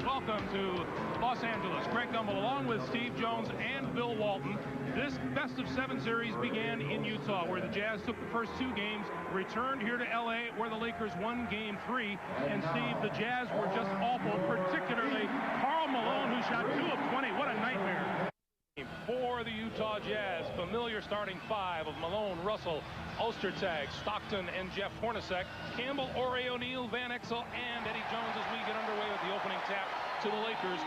Welcome to Los Angeles. Greg Gumbel along with Steve Jones and Bill Walton. This best-of-7 series began in Utah, where the Jazz took the first 2 games, returned here to LA, where the Lakers won Game 3. And Steve, the Jazz were just awful, particularly Karl Malone, who shot 2 of 20. What a nightmare. For the Utah Jazz, familiar starting 5 of Malone, Russell, Ostertag, Stockton, and Jeff Hornacek, Campbell, Ore, O'Neal, Van Exel, and Eddie Jones as we get underway with the opening tap to the Lakers.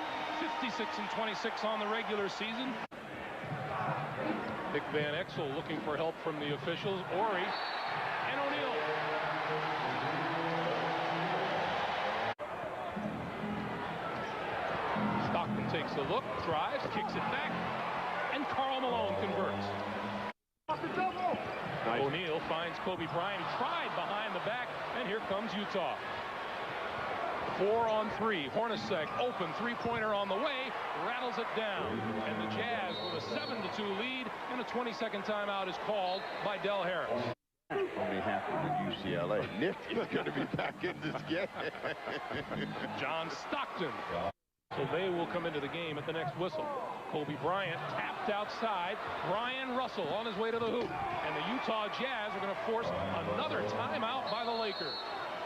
56-26 on the regular season. Dick Van Exel looking for help from the officials. Ore and O'Neal. Stockton takes a look, drives, kicks it back, and Karl Malone converts. Nice. O'Neal finds Kobe Bryant. He tried behind the back, and here comes Utah. 4 on 3. Hornacek, open three-pointer on the way, rattles it down. And the Jazz with a 7-2 lead, and a 22nd timeout is called by Del Harris. Only happened in UCLA. Nick is going to be back in this game. John Stockton. So they will come into the game at the next whistle. Kobe Bryant tapped outside. Brian Russell on his way to the hoop. And the Utah Jazz are going to force another timeout by the Lakers.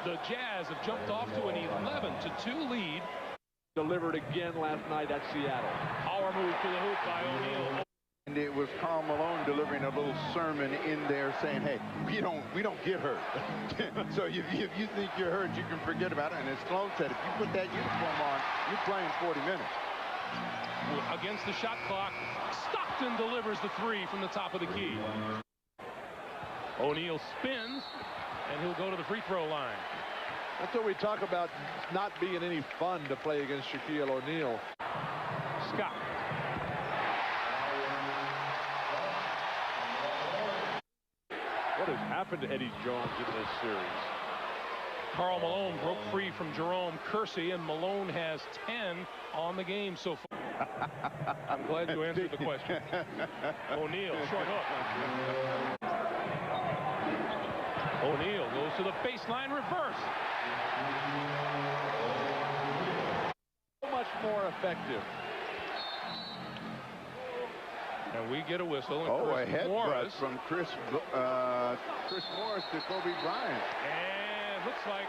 The Jazz have jumped off to an 11-2 lead. Delivered again last night at Seattle. Power move to the hoop by O'Neal. And it was Karl Malone delivering a little sermon in there saying, hey, we don't get hurt. So if you think you're hurt, you can forget about it. And as Sloan said, if you put that uniform on, you're playing 40 minutes. Against the shot clock, Stockton delivers the 3 from the top of the key. O'Neal spins, and he'll go to the free throw line. That's what we talk about, not being any fun to play against Shaquille O'Neal. Scott. What has happened to Eddie Jones in this series? Karl Malone broke free from Jerome Kersey, and Malone has 10 on the game so far. I'm glad you answered the question. O'Neal, short hook. O'Neal goes to the baseline, reverse. So much more effective. And we get a whistle. And oh, Chris a headbutt Morris from Chris Morris to Kobe Bryant. And looks like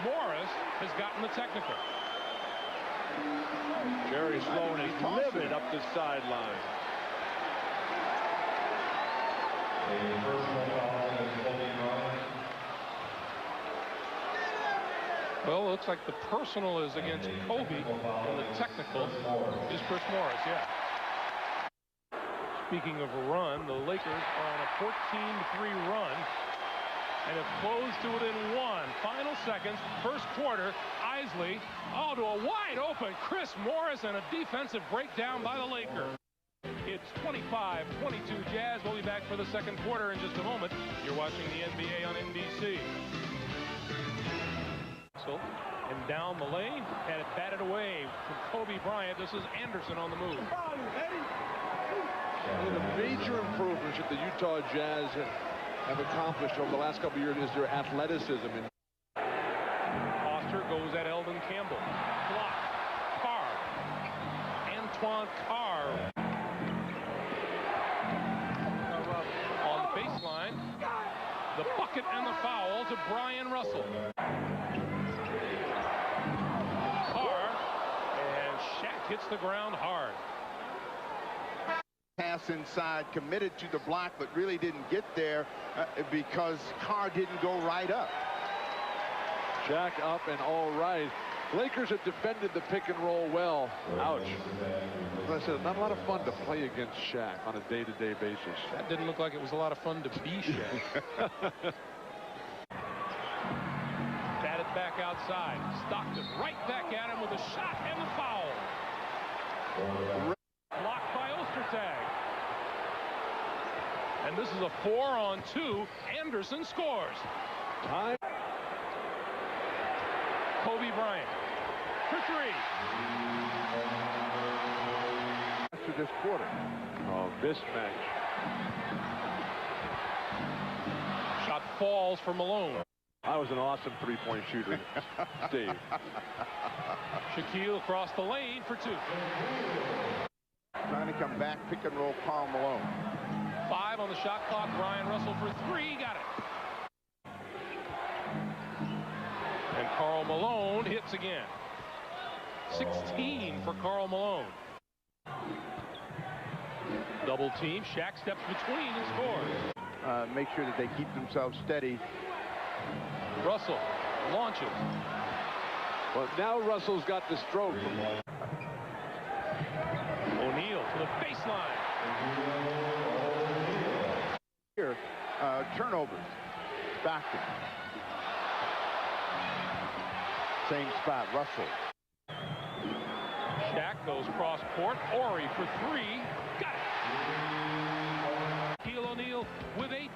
Morris has gotten the technical. Jerry Sloan is livid up the sideline. Well, it looks like the personal is against Kobe, and the technical is Chris Morris, yeah. Speaking of a run, the Lakers are on a 14-3 run and have closed to within 1. Final seconds, first quarter, Isley, to a wide open Chris Morris, and a defensive breakdown by the Lakers. It's 25-22 Jazz. We'll be back for the second quarter in just a moment. You're watching the NBA on NBC. And down the lane, had it batted away from Kobe Bryant. This is Anderson on the move. One of the major improvements that the Utah Jazz have accomplished over the last couple of years is their athleticism. Foster goes at Eldon Campbell. Block. Carr. Antoine Carr. On the baseline. The bucket and the foul to Brian Russell. Carr. And Shaq hits the ground hard. Pass inside, committed to the block, but really didn't get there because Carr didn't go right up. Jack up and all right. Lakers have defended the pick and roll well. Ouch. As I said, not a lot of fun to play against Shaq on a day-to-day basis. That didn't look like it was a lot of fun to be Shaq. Batted back outside. Stockton right back at him with a shot and the foul. Blocked by Ostertag. And this is a 4-on-2. Anderson scores. Time. Kobe Bryant for 3. After this quarter. Oh, mismatch. Shot falls for Malone. I was an awesome three-point shooter, Steve. Shaquille across the lane for 2. Trying to come back, pick and roll, Karl Malone. 5 on the shot clock. Brian Russell for 3. Got it. And Karl Malone hits again. 16 for Karl Malone. Double team. Shaq steps between and scores. Make sure that they keep themselves steady. Russell launches. Well, now Russell's got the stroke. O'Neal to the baseline. Here, turnovers. Stockton. Same spot, Russell. Shaq goes cross court. Ori for 3. Got it. Shaquille O'Neal with 18.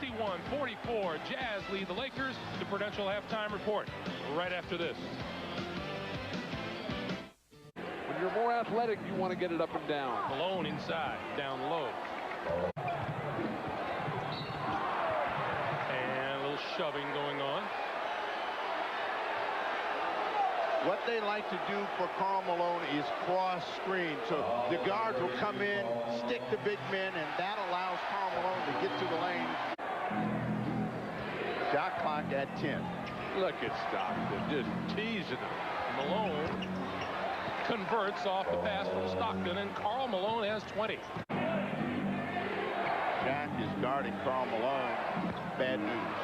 51-44. Jazz lead the Lakers. The Prudential halftime report right after this. When you're more athletic, you want to get it up and down. Malone inside, down low. And a little shoving going on. What they like to do for Karl Malone is cross screen. So the guards will come in, stick the big men, and that allows Karl Malone to get to the lane. Shot clock at 10. Look at Stockton, just teasing him. Malone converts off the pass from Stockton, and Karl Malone has 20. Shaq is guarding Karl Malone. Bad news.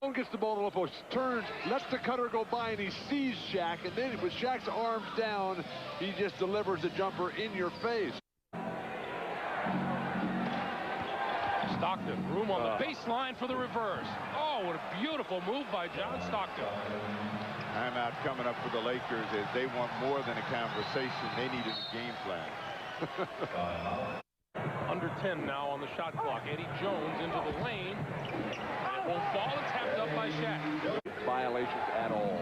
Malone gets the ball in the low post, turns, lets the cutter go by, and he sees Shaq, and then with Shaq's arms down, he just delivers the jumper in your face. Stockton, room on the baseline for the reverse. Oh, what a beautiful move by John Stockton. Timeout coming up for the Lakers as they want more than a conversation. They need a game plan. Under 10 now on the shot clock. Eddie Jones into the lane. It won't fall. It's tapped up by Shaq. Violations at all.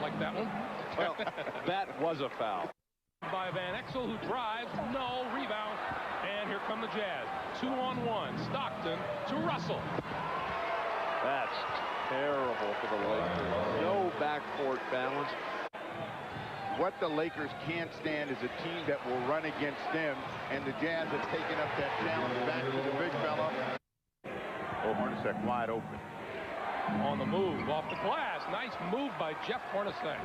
Like that one? Well, that was a foul. By Van Exel, who drives. No. Rebound. And here come the Jazz. 2-on-1. Stockton to Russell. That's terrible for the Lakers. No backcourt balance. What the Lakers can't stand is a team that will run against them, and the Jazz have taken up that challenge back to the big fella. Oh, Hornacek wide open. On the move, off the glass. Nice move by Jeff Hornacek.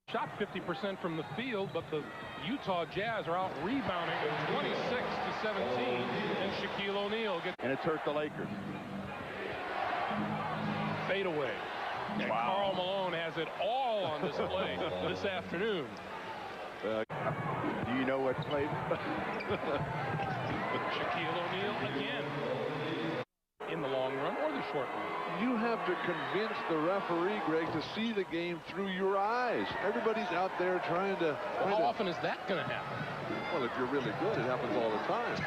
Shot 50% from the field, but the Utah Jazz are out rebounding 26-17, and Shaquille O'Neal gets... And it's hurt the Lakers. Fade away. And Karl Malone has it all on display this afternoon. Do you know what played? Shaquille O'Neal again. In the long run or the short run. You have to convince the referee, Greg, to see the game through your eyes. Everybody's out there trying to... How often is that going to happen? Well, if you're really good, it happens all the time.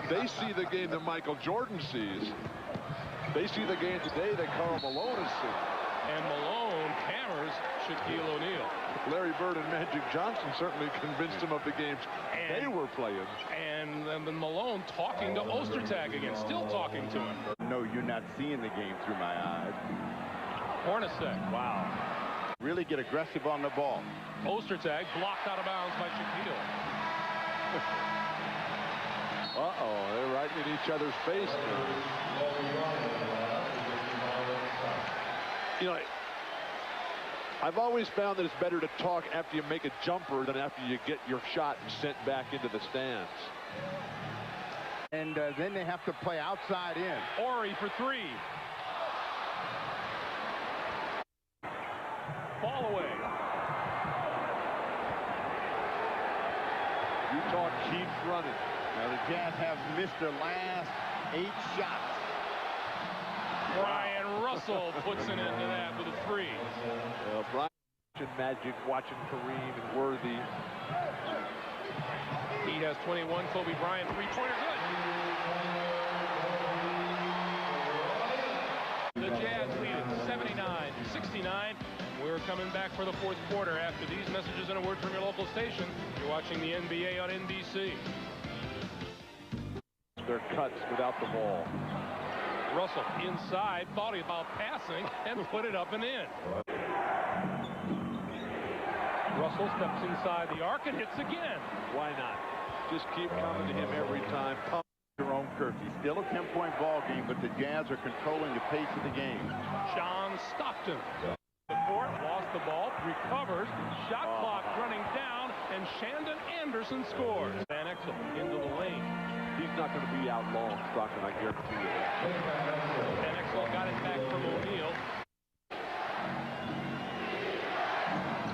They see the game that Michael Jordan sees. They see the game today that Karl Malone has seen. And Malone hammers Shaquille O'Neal. Larry Bird and Magic Johnson certainly convinced him of the games they were playing. And then Malone talking to Ostertag again, still talking to him. No, you're not seeing the game through my eyes. Hornacek, wow. Really get aggressive on the ball. Ostertag blocked out of bounds by Shaquille. Uh-oh, they're right in each other's face now. You know, I've always found that it's better to talk after you make a jumper than after you get your shot and sent back into the stands. And then they have to play outside in. Ori for 3. Ball away. Utah keeps running. Now the Jazz have missed their last 8 shots. Brian Russell puts an end to that with a 3. Brian watching Magic, watching Kareem and Worthy. He has 21. Kobe Bryant, 3-pointer good. The Jazz lead at 79-69. We're coming back for the fourth quarter after these messages and a word from your local station. You're watching the NBA on NBC. their cuts without the ball. Russell inside, thought about passing, and put it up and in. Russell steps inside the arc and hits again. Why not? Just keep coming to him every time. Jerome Kersey. Still a 10-point ball game, but the Jazz are controlling the pace of the game. Sean Stockton. The court lost the ball, recovers, shot clock running down, and Shandon Anderson scores. Van Exel into the lane. He's not going to be out long, Stockton, I guarantee you that. Van Exel got it back from O'Neal.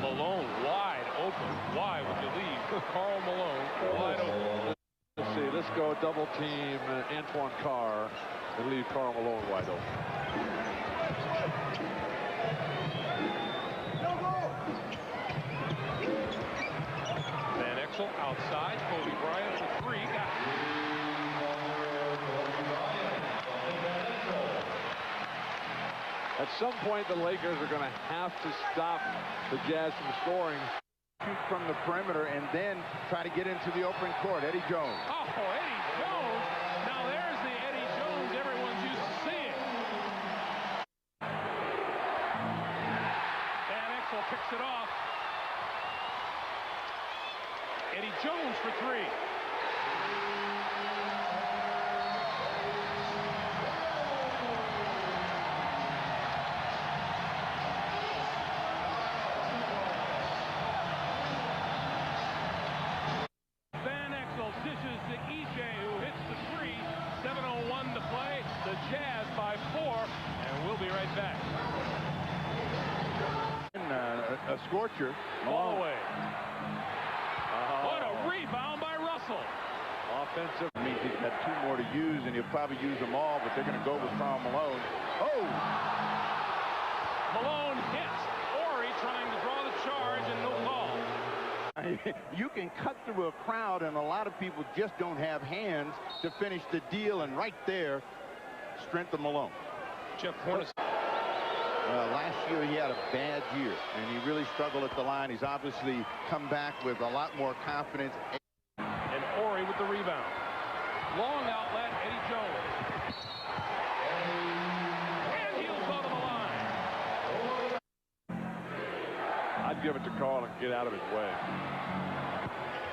Malone wide open. Why would you leave Karl Malone wide open? Let's see. Let's go double team Antoine Carr and leave Karl Malone wide open. Van Exel outside. Kobe Bryant for three. Got it. At some point, the Lakers are going to have to stop the Jazz from scoring. Shoot from the perimeter and then try to get into the open court. Eddie Jones. Oh, Eddie Jones. Now there's the Eddie Jones everyone's used to seeing. Van Exel picks it off. Eddie Jones for three. Dishes to EJ, who hits the three. 7:01 to play. The Jazz by 4, and we'll be right back. A scorcher. All the way. What a rebound by Russell. Offensive. Means he's got two more to use, and he'll probably use them all, but they're going to go with Karl Malone. Oh! Malone hits. Ori trying to draw the charge, and no call. You can cut through a crowd, and a lot of people just don't have hands to finish the deal, and right there, strength of Malone. Jeff Hornacek. Last year he had a bad year, and he really struggled at the line. He's obviously come back with a lot more confidence. And Ori with the rebound. Long outlet, Eddie Jones. And he'll go to the line. I'd give it to Karl and get out of his way.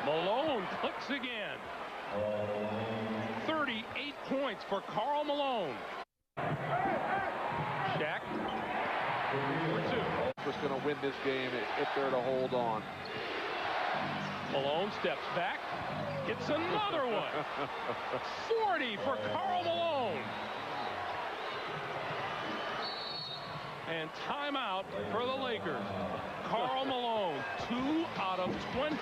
Malone clicks again. 38 points for Karl Malone. Shaq for two. Was going to win this game if they're to hold on. Malone steps back. It's another one. 40 for Karl Malone. And timeout for the Lakers. Karl Malone, 2 out of 20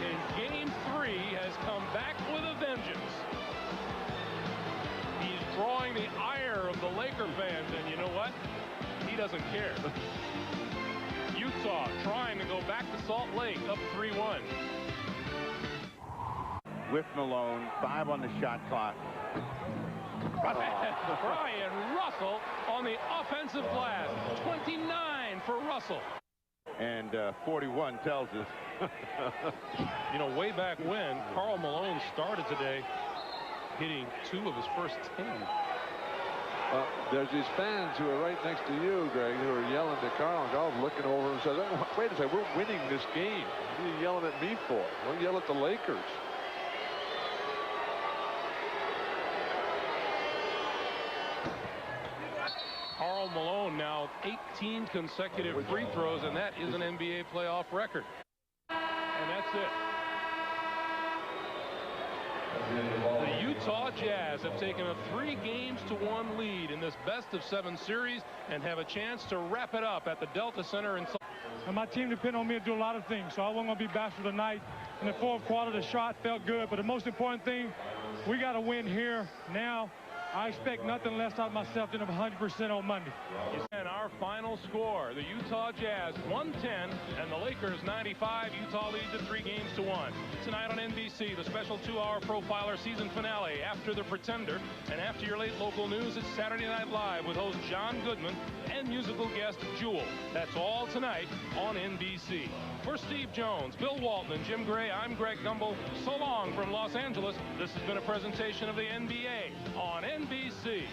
in Game 3, has come back with a vengeance. He's drawing the ire of the Laker fans, and you know what? He doesn't care. Utah trying to go back to Salt Lake, up 3-1. With Malone, 5 on the shot clock. Brian Russell on the offensive glass. 29 for Russell. And 41 tells us. You know, way back when, Karl Malone started today hitting 2 of his first 10. Well, there's these fans who are right next to you, Greg, who are yelling to Karl, and Karl's looking over and says, oh, wait a second, we're winning this game. What are you yelling at me for? Don't yell at the Lakers. Karl Malone now 18 consecutive free throws, and that is an NBA playoff record. And that's it. The Utah Jazz have taken a 3-games-to-1 lead in this best-of-7 series and have a chance to wrap it up at the Delta Center in. And my team depend on me to do a lot of things, so I wasn't going to be bashful tonight. In the fourth quarter, the shot felt good, but the most important thing, we got to win here now I expect nothing less out of myself than 100% on Monday. And our final score, the Utah Jazz 110 and the Lakers 95. Utah leads at 3-1. Tonight on NBC, the special 2-hour Profiler season finale, After the Pretender. And after your late local news, it's Saturday Night Live with host John Goodman and musical guest Jewel. That's all tonight on NBC. For Steve Jones, Bill Walton, and Jim Gray, I'm Greg Gumbel. So long from Los Angeles. This has been a presentation of the NBA on NBC.